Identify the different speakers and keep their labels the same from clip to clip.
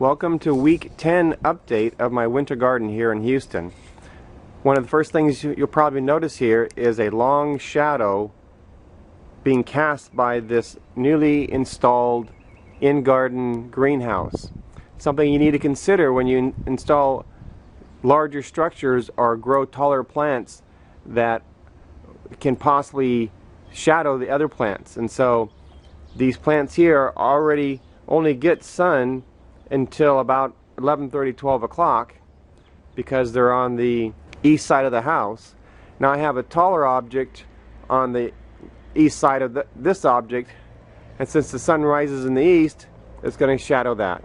Speaker 1: Welcome to week 10 update of my winter garden here in Houston. One of the first things you'll probably notice here is a long shadow being cast by this newly installed in-garden greenhouse. Something you need to consider when you install larger structures or grow taller plants that can possibly shadow the other plants. And so these plants here already only get sun until about 11:30, 12 o'clock because they're on the east side of the house. Now I have a taller object on the east side of this object, and since the sun rises in the east, it's going to shadow that.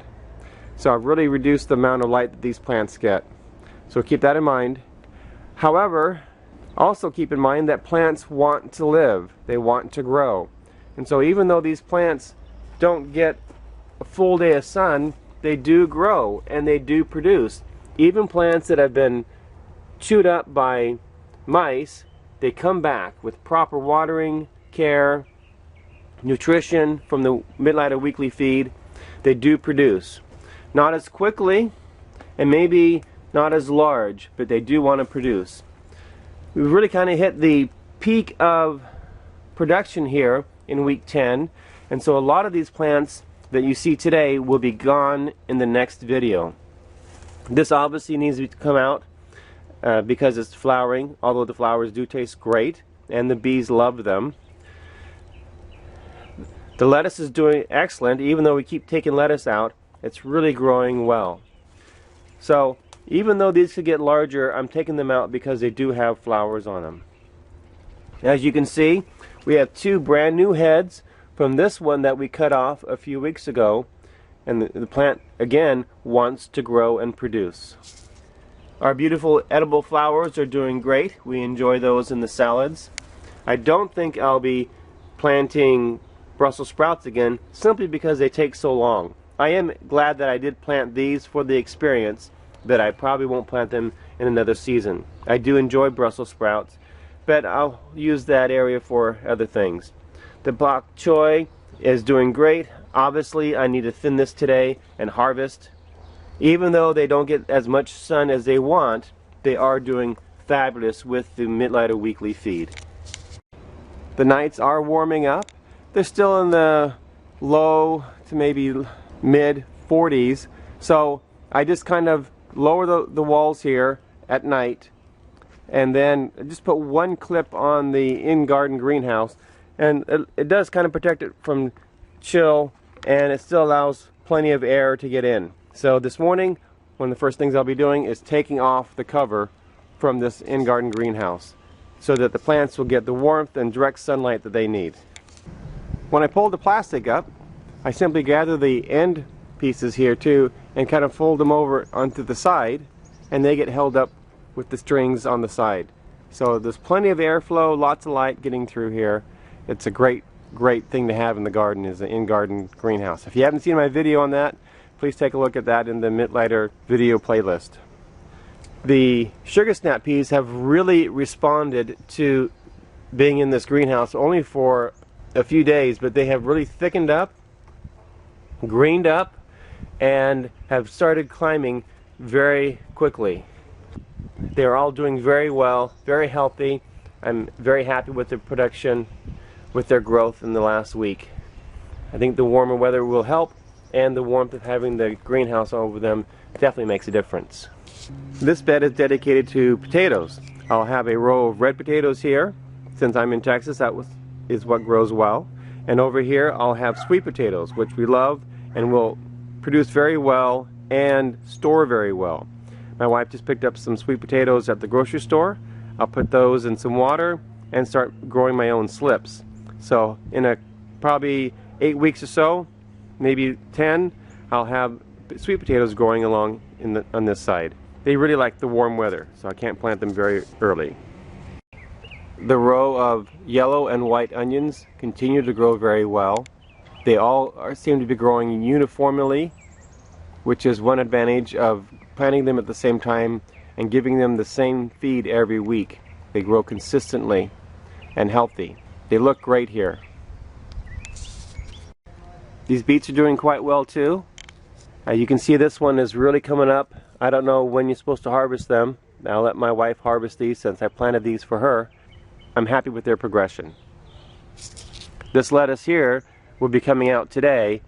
Speaker 1: So I've really reduced the amount of light that these plants get. So keep that in mind. However, also keep in mind that plants want to live. They want to grow. And so even though these plants don't get a full day of sun, they do grow and they do produce. Even plants that have been chewed up by mice, they come back with proper watering, care, nutrition from the Mittleider weekly feed. They do produce. Not as quickly and maybe not as large, but they do want to produce. We've really kind of hit the peak of production here in week 10, and so a lot of these plants that you see today will be gone in the next video. This obviously needs to come out because it's flowering, although the flowers do taste great and the bees love them. The lettuce is doing excellent. Even though we keep taking lettuce out, it's really growing well. So even though these could get larger, I'm taking them out because they do have flowers on them. As you can see, we have two brand new heads from this one that we cut off a few weeks ago, and the plant again wants to grow and produce. Our beautiful edible flowers are doing great. We enjoy those in the salads. I don't think I'll be planting Brussels sprouts again simply because they take so long. I am glad that I did plant these for the experience, but I probably won't plant them in another season. I do enjoy Brussels sprouts, but I'll use that area for other things. The bok choy is doing great. Obviously, I need to thin this today and harvest. Even though they don't get as much sun as they want, they are doing fabulous with the Mittleider weekly feed. The nights are warming up. They're still in the low to maybe mid 40s. So I just kind of lower the walls here at night, and then just put one clip on the in-garden greenhouse, and it does kind of protect it from chill, and it still allows plenty of air to get in. So this morning, one of the first things I'll be doing is taking off the cover from this in-garden greenhouse so that the plants will get the warmth and direct sunlight that they need. When I pull the plastic up, I simply gather the end pieces here too and kind of fold them over onto the side, and they get held up with the strings on the side. So there's plenty of airflow, lots of light getting through here. It's a great thing to have in the garden, is an in-garden greenhouse. If you haven't seen my video on that, please take a look at that in the Mittleider video playlist. The sugar snap peas have really responded to being in this greenhouse only for a few days, but they have really thickened up, greened up, and have started climbing very quickly. They are all doing very well, very healthy. I'm very happy with their production, with their growth in the last week. I think the warmer weather will help, and the warmth of having the greenhouse over them definitely makes a difference. This bed is dedicated to potatoes. I'll have a row of red potatoes here. Since I'm in Texas, that is what grows well. And over here I'll have sweet potatoes, which we love and will produce very well and store very well. My wife just picked up some sweet potatoes at the grocery store. I'll put those in some water and start growing my own slips. So in probably 8 weeks or so, maybe 10, I'll have sweet potatoes growing along on this side. They really like the warm weather, so I can't plant them very early. The row of yellow and white onions continue to grow very well. They all seem to be growing uniformly, which is one advantage of planting them at the same time and giving them the same feed every week. They grow consistently and healthy. They look great here. These beets are doing quite well too. You can see this one is really coming up. I don't know when you're supposed to harvest them. I'll let my wife harvest these since I planted these for her. I'm happy with their progression. This lettuce here will be coming out today.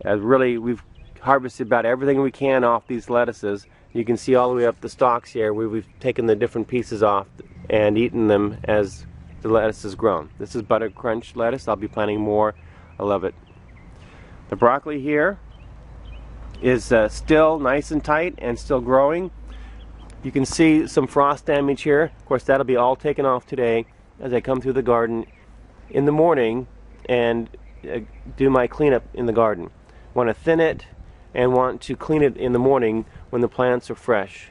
Speaker 1: Really, we've harvested about everything we can off these lettuces. You can see all the way up the stalks here where we've taken the different pieces off and eaten them as the lettuce has grown. This is butter crunch lettuce. I'll be planting more. I love it. The broccoli here is still nice and tight and still growing. You can see some frost damage here. Of course, that'll be all taken off today as I come through the garden in the morning and do my cleanup in the garden. Want to thin it and want to clean it in the morning when the plants are fresh.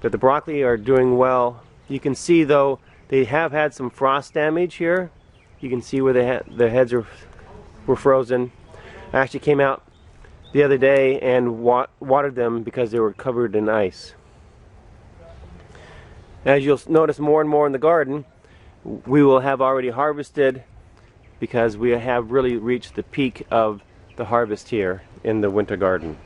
Speaker 1: But the broccoli are doing well. You can see though they have had some frost damage here. You can see where their heads were frozen. I actually came out the other day and watered them because they were covered in ice. As you'll notice more and more in the garden, we will have already harvested because we have really reached the peak of the harvest here in the winter garden.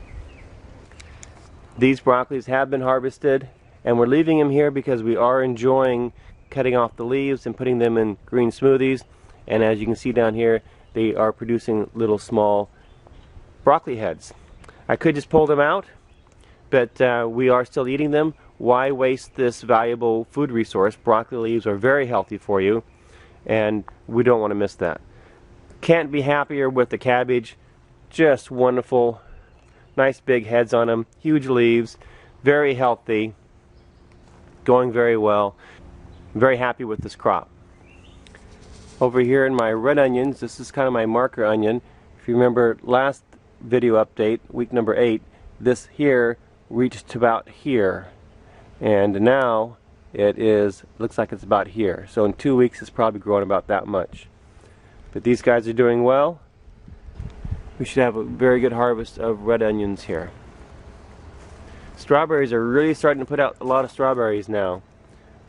Speaker 1: These broccolis have been harvested and we're leaving them here because we are enjoying cutting off the leaves and putting them in green smoothies. And as you can see down here, they are producing little small broccoli heads. I could just pull them out, but we are still eating them. Why waste this valuable food resource? Broccoli leaves are very healthy for you, and we don't want to miss that. Can't be happier with the cabbage. Just wonderful, nice big heads on them, huge leaves, very healthy, going very well. I'm very happy with this crop. Over here in my red onions, this is kind of my marker onion. If you remember last video update, week number 8, this here reached to about here, and now it looks like it's about here. So in 2 weeks it's probably growing about that much. But these guys are doing well. We should have a very good harvest of red onions here. Strawberries are really starting to put out a lot of strawberries now,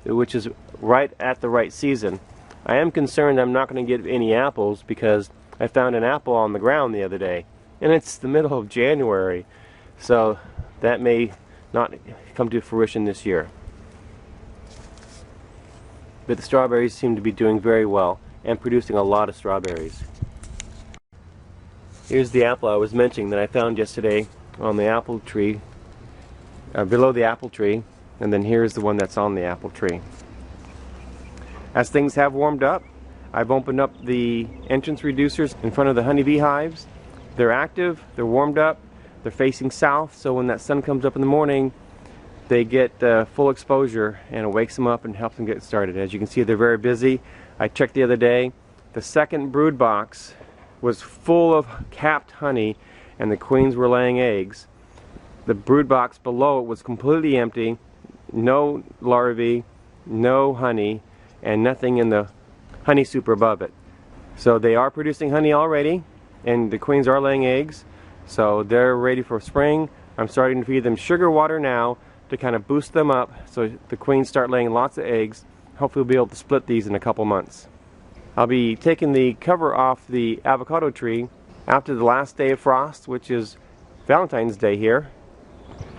Speaker 1: which is right at the right season. I am concerned I'm not going to get any apples because I found an apple on the ground the other day. And it's the middle of January, so that may not come to fruition this year. But the strawberries seem to be doing very well and producing a lot of strawberries. Here's the apple I was mentioning that I found yesterday on the apple tree, below the apple tree, and then here's the one that's on the apple tree. As things have warmed up, I've opened up the entrance reducers in front of the honeybee hives. They're active, they're warmed up, they're facing south, so when that sun comes up in the morning, they get full exposure and it wakes them up and helps them get started. As you can see, they're very busy. I checked the other day, the second brood box was full of capped honey and the queens were laying eggs. The brood box below it was completely empty, no larvae, no honey, and nothing in the honey super above it. So they are producing honey already, and the queens are laying eggs, so they're ready for spring. I'm starting to feed them sugar water now to kind of boost them up so the queens start laying lots of eggs. Hopefully we'll be able to split these in a couple months. I'll be taking the cover off the avocado tree after the last day of frost, which is Valentine's Day here.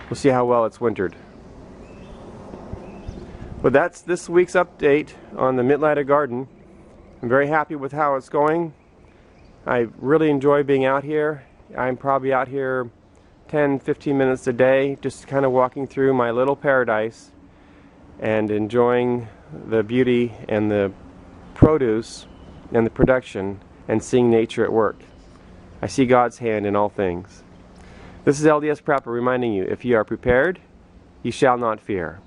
Speaker 1: We'll see how well it's wintered. But that's this week's update on the Mittleider garden. I'm very happy with how it's going. I really enjoy being out here. I'm probably out here 10-15 minutes a day, just kind of walking through my little paradise and enjoying the beauty and the produce and the production and seeing nature at work. I see God's hand in all things. This is LDS Prepper reminding you, if you are prepared, you shall not fear.